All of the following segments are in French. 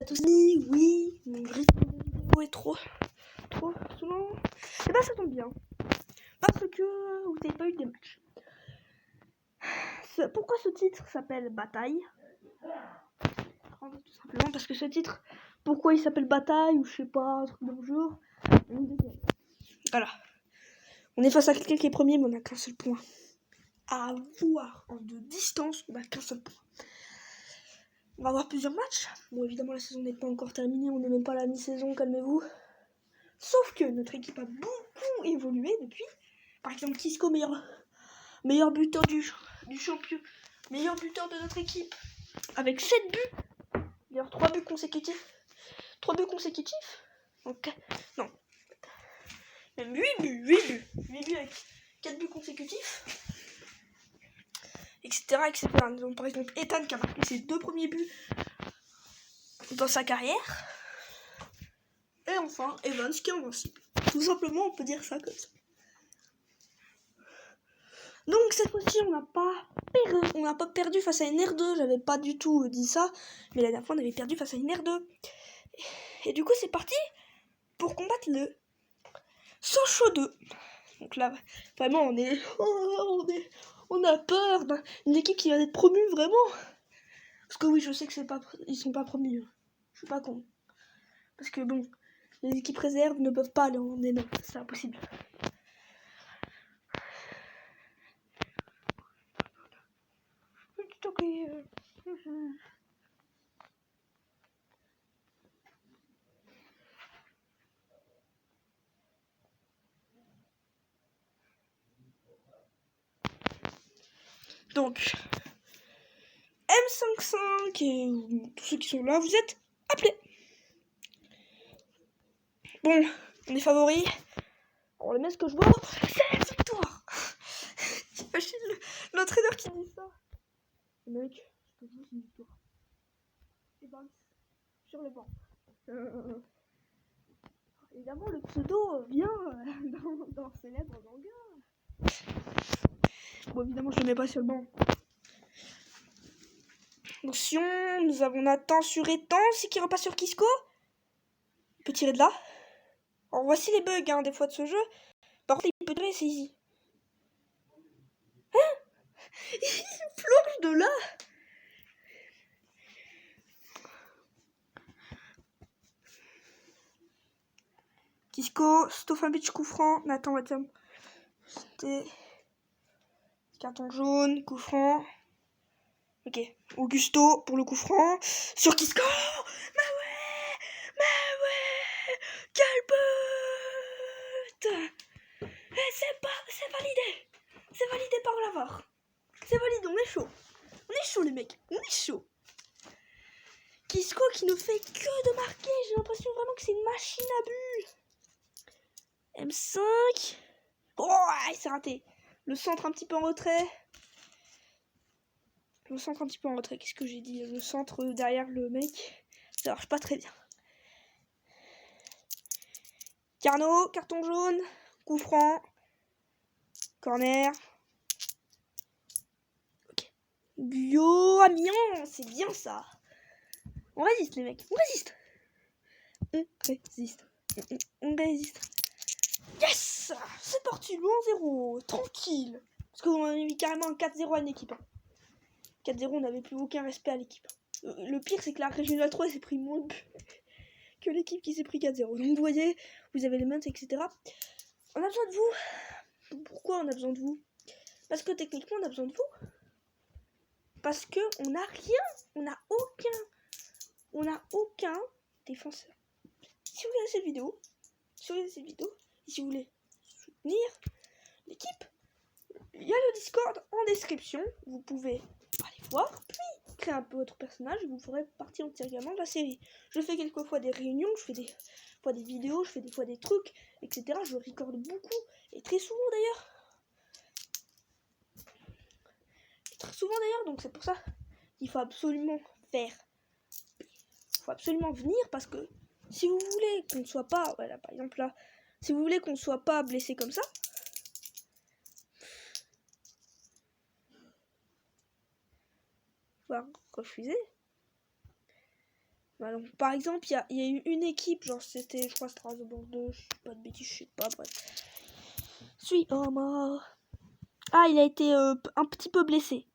Oui, mon rythme de vidéo est trop souvent. Et bah ça tombe bien. Parce que vous n'avez pas eu des matchs. Pourquoi ce titre s'appelle Bataille? Tout simplement parce que ce titre, pourquoi il s'appelle Bataille ou je sais pas, un truc dans le genre. Voilà. On est face à quelqu'un qui est premier, mais on n'a qu'un seul point. À voir de distance, on n'a qu'un seul point. On va avoir plusieurs matchs. Bon, évidemment, la saison n'est pas encore terminée, on n'est même pas à la mi-saison, calmez-vous. Sauf que notre équipe a beaucoup évolué depuis. Par exemple, Kisco, meilleur buteur du champion, meilleur buteur de notre équipe, avec 7 buts. D'ailleurs, 3 buts consécutifs. 3 buts consécutifs. Donc, non. Même 8 buts. 8 buts avec 4 buts consécutifs. Etc. Donc, par exemple, Ethan qui a marqué ses 2 premiers buts dans sa carrière. Et enfin, Evans qui est invincible. Tout simplement, on peut dire ça comme ça. Donc cette fois-ci, on n'a pas perdu face à une R2. J'avais pas du tout dit ça, mais la dernière fois, on avait perdu face à une R2. Et du coup, c'est parti pour combattre le Sochaux 2. Donc là, vraiment, on a peur d'une équipe qui va être promue, vraiment. Parce que oui, je sais que ils sont pas promus. Je suis pas con. Parce que bon, les équipes réserves ne peuvent pas aller en N1, c'est impossible. Donc, M55 et tous ceux qui sont là, vous êtes appelés. Bon, on est favoris. Alors le mec que je vois, c'est la victoire. J'imagine l'entraîneur qui dit ça. Le mec, je te dis, c'est une victoire. Et ben, sur le banc. Évidemment, le pseudo vient dans célèbre manga. Bon, évidemment, je le mets pas sur le banc. Attention, nous avons Nathan sur Ethan, c'est qui repasse sur Kisco. Il peut tirer de là. Alors voici les bugs des fois de ce jeu. Par contre, il peut tirer, c'est easy. Hein? Il plonge de là. Kisco, Stofanbic coup franc. Nathan va tirer. C'était carton jaune, coup franc. Ok. Augusto pour le coup franc. Sur Kisco. Mais ouais. Quel but. Et c'est validé. C'est validé par la VAR. C'est validé, on est chaud. On est chaud les mecs. On est chaud. Kisco qui ne fait que de marquer. J'ai l'impression vraiment que c'est une machine à but. M5. Oh, il s'est raté. Le centre un petit peu en retrait. Qu'est-ce que j'ai dit? Le centre derrière le mec. Ça marche pas très bien. Carnot, carton jaune. Coup franc. Corner. Ok. Guyot, Amiens, c'est bien ça. On résiste les mecs. On résiste. On résiste. Yes. C'est parti, le 1-0. Tranquille. Parce qu'on a mis carrément un 4-0 à une équipe. 4-0, on n'avait plus aucun respect à l'équipe. Le pire, c'est que la Régionale 3 s'est pris moins de buts que l'équipe qui s'est pris 4-0. Donc vous voyez, vous avez les mains, etc. On a besoin de vous. Pourquoi on a besoin de vous? Parce que techniquement, on a besoin de vous. Parce que on n'a rien. On n'a aucun défenseur. Si vous regardez cette vidéo, et si vous voulez soutenir l'équipe, il y a le Discord en description. Vous pouvez aller voir, puis créer un peu votre personnage et vous ferez partie entièrement de la série. Je fais quelquefois des réunions, je fais des fois des vidéos, je fais des fois des trucs, etc. Je recorde beaucoup, et très souvent d'ailleurs. Donc c'est pour ça qu'il faut absolument venir, parce que si vous voulez qu'on ne soit pas, voilà, par exemple là, si vous voulez qu'on ne soit pas blessé comme ça, voire refuser, Bah, donc, par exemple, il y a eu une équipe, genre c'était, je crois, Strasbourg 2, je sais pas de bêtises, je sais pas, bref. Suis mort. Ah, il a été un petit peu blessé.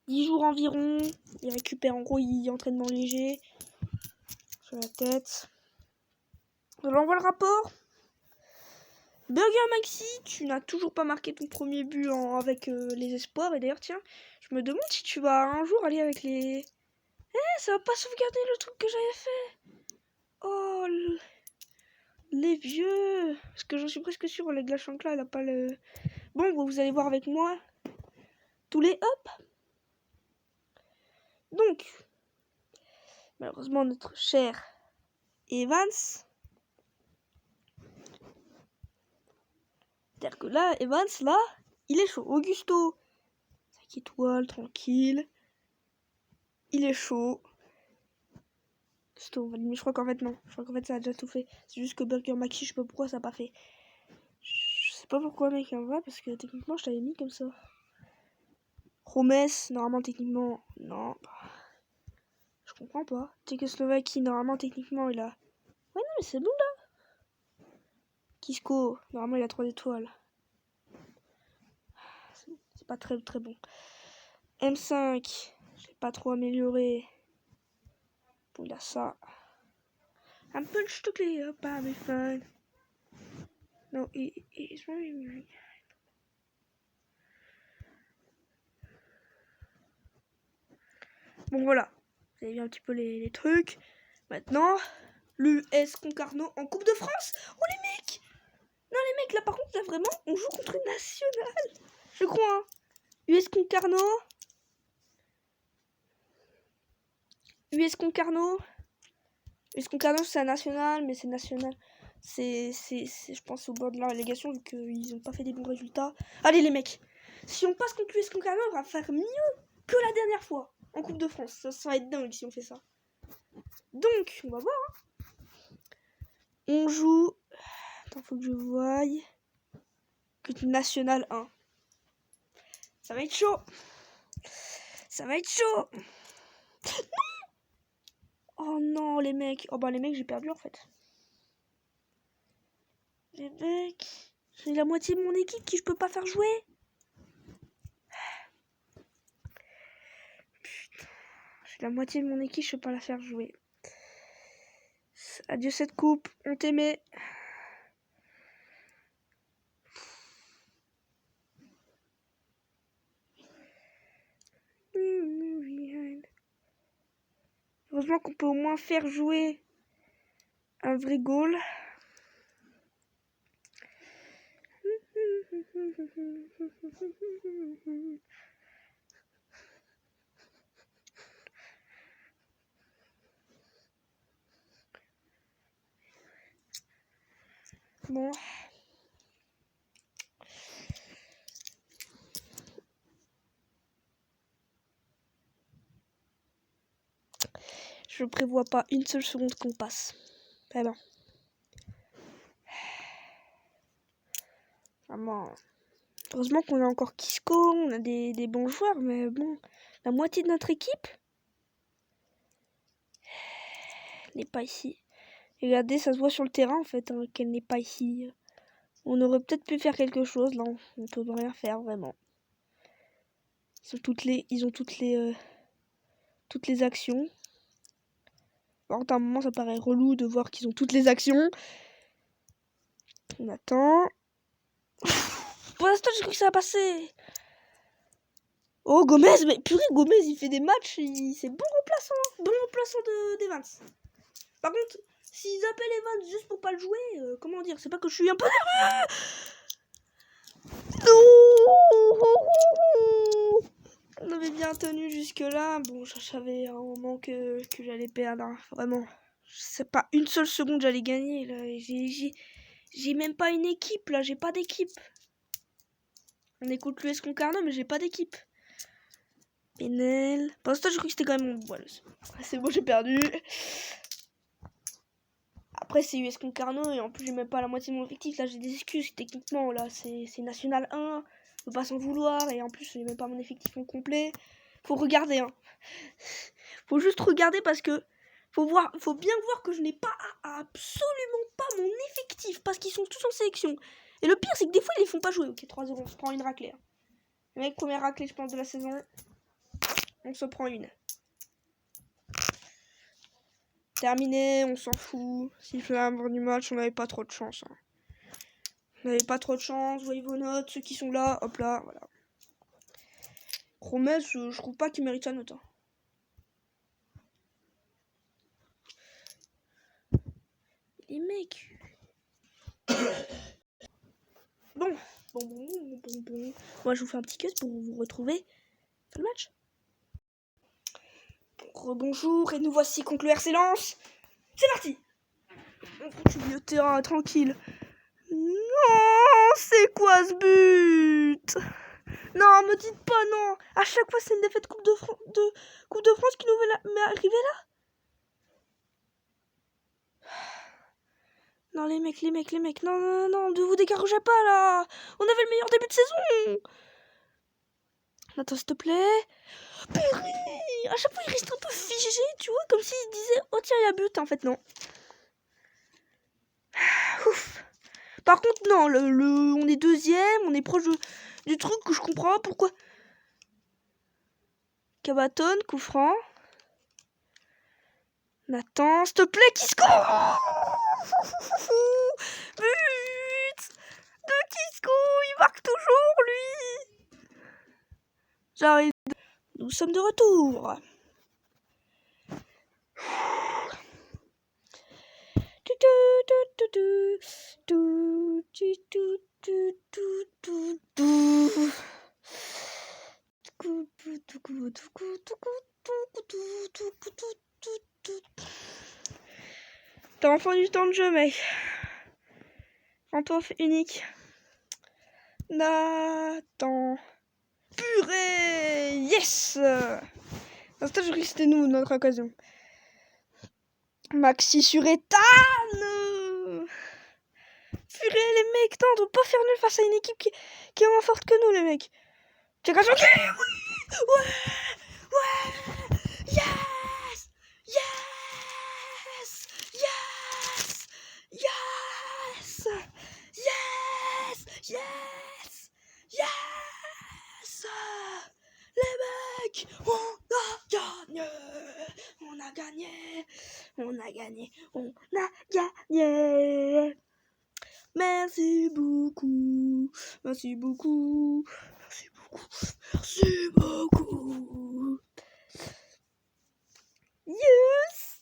10 jours environ. Il récupère, en gros, il entraînement léger sur la tête. Je l'envoie le rapport. Burger Maxi, tu n'as toujours pas marqué ton premier but avec les espoirs. Et d'ailleurs, tiens, je me demande si tu vas un jour aller avec les... ça va pas sauvegarder le truc que j'avais fait. Oh, les vieux. Parce que j'en suis presque sûr, la glace là, elle a pas le... Bon, vous allez voir avec moi. Tous les hop. Donc, malheureusement, notre cher Evans. C'est-à-dire que là, Evans, là, il est chaud. Augusto, 5 étoiles, tranquille. Il est chaud. Mais je crois qu'en fait, non. Je crois qu'en fait, ça a déjà tout fait. C'est juste que Burger Maxi, je sais pas pourquoi ça n'a pas fait. Je sais pas pourquoi, mec, en vrai, parce que techniquement, je t'avais mis comme ça. Promesse, normalement, techniquement, non. Je comprends pas. Tchécoslovaquie, normalement, techniquement, il a... Ouais, non, mais c'est bon, là. Kisko, normalement, il a 3 étoiles. C'est pas très, très bon. M5, je l'ai pas trop amélioré. Bon, il a ça. Un punch to clear, pas mes fun. No, it's very... Bon, voilà. Vous avez vu un petit peu les trucs. Maintenant, l'US Concarneau en Coupe de France. Oh, les mecs! Non, les mecs, là, par contre, là, vraiment, on joue contre une nationale. Je crois, hein. US Concarneau. US Concarneau. US Concarneau, c'est un national, mais c'est national. C'est, je pense, au bord de la relégation, vu qu'ils n'ont pas fait des bons résultats. Allez, les mecs. Si on passe contre l'US Concarneau, on va faire mieux que la dernière fois en Coupe de France. Ça va être dingue si on fait ça. Donc, on va voir. Hein. On joue... Attends, faut que je voie. National 1. Ça va être chaud. Ça va être chaud. Non. Oh non, les mecs. Oh bah les mecs, j'ai perdu en fait. Les mecs. J'ai la moitié de mon équipe qui je peux pas faire jouer. Putain. J'ai la moitié de mon équipe, je peux pas la faire jouer. Adieu cette coupe. On t'aimait. Heureusement qu'on peut au moins faire jouer un vrai goal. Bon. Je prévois pas une seule seconde qu'on passe. Vraiment. Vraiment. Heureusement qu'on a encore Kisko, on a des bons joueurs, mais bon, la moitié de notre équipe n'est pas ici. Regardez, ça se voit sur le terrain en fait, hein, qu'elle n'est pas ici. On aurait peut-être pu faire quelque chose, là, on peut rien faire vraiment. Ils ont toutes les actions. Alors, à un moment, ça paraît relou de voir qu'ils ont toutes les actions. On attend. Pour l'instant, j'ai cru que ça va passer. Oh, Gomez, mais purée, Gomez, il fait des matchs, c'est bon remplaçant d'Evans. Par contre, s'ils appellent Evans juste pour pas le jouer, comment dire, c'est pas que je suis un peu nerveux. On avait bien tenu jusque là. Bon, je savais à un moment que j'allais perdre, hein. Vraiment. Je sais pas une seule seconde j'allais gagner là. J'ai même pas une équipe là, j'ai pas d'équipe. On écoute l'US Concarneau, mais j'ai pas d'équipe. Penel. Pour l'instant, j'ai cru que c'était quand même mon... Voilà, c'est bon, j'ai perdu. Après, c'est US Concarneau et en plus, j'ai même pas la moitié de mon effectif. Là, j'ai des excuses. Techniquement, là, c'est National 1. Je peux pas s'en vouloir. Et en plus, j'ai même pas mon effectif en complet. Faut regarder, hein. Faut juste regarder parce que Faut bien voir que je n'ai pas absolument pas mon effectif parce qu'ils sont tous en sélection. Et le pire, c'est que des fois, ils les font pas jouer. Ok, 3-0, on se prend une raclée. Hein. Le mec, première raclée, je pense, de la saison. On se prend une. Terminé, on s'en fout. S'il fait la mort du match, on n'avait pas trop de chance. Hein. On n'avait pas trop de chance. Voyez vos notes, ceux qui sont là, hop là, voilà. Promesse, je trouve pas qu'il mérite sa note. Hein. Les mecs. Bon. Moi, je vous fais un petit cut pour vous retrouver le match. Rebonjour, et nous voici contre le RC Lens. C'est parti. On prend du milieu de terrain, tranquille. Non, c'est quoi ce but? Non, me dites pas non. À chaque fois, c'est une défaite Coupe de France qui nous met arriver là. Non, les mecs, non, ne vous découragez pas là. On avait le meilleur début de saison. Attends, s'il te plaît. Purée, à chaque fois, il reste un peu figé, tu vois, comme s'il disait oh tiens, il y a but. En fait, non. Ouf. Par contre, non, on est deuxième, on est proche du truc que je comprends pas pourquoi. Cabaton, coup franc. Nathan, s'il te plaît, qui score? But de Kisco, il marque toujours, lui. J'arrive. Nous sommes de retour. T'as enfin du temps de jeu, mec. Pantoufle unique. Nathan. Purée. Yes. Dans ce je risque c'était nous, notre occasion. Maxi sur Ethan. Purée, les mecs. Non, on doit pas faire nul face à une équipe qui est moins forte que nous, les mecs. T'es grâce au oui. Ouais. Yes. Les mecs, on a gagné. Merci beaucoup. Yes.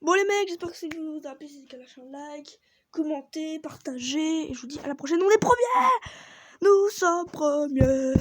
Bon les mecs, j'espère que cette vidéo vous a plu. Si c'est le cas, lâchez un like, commentez, partagez. Et je vous dis à la prochaine. On est premiers. Nous sommes premiers.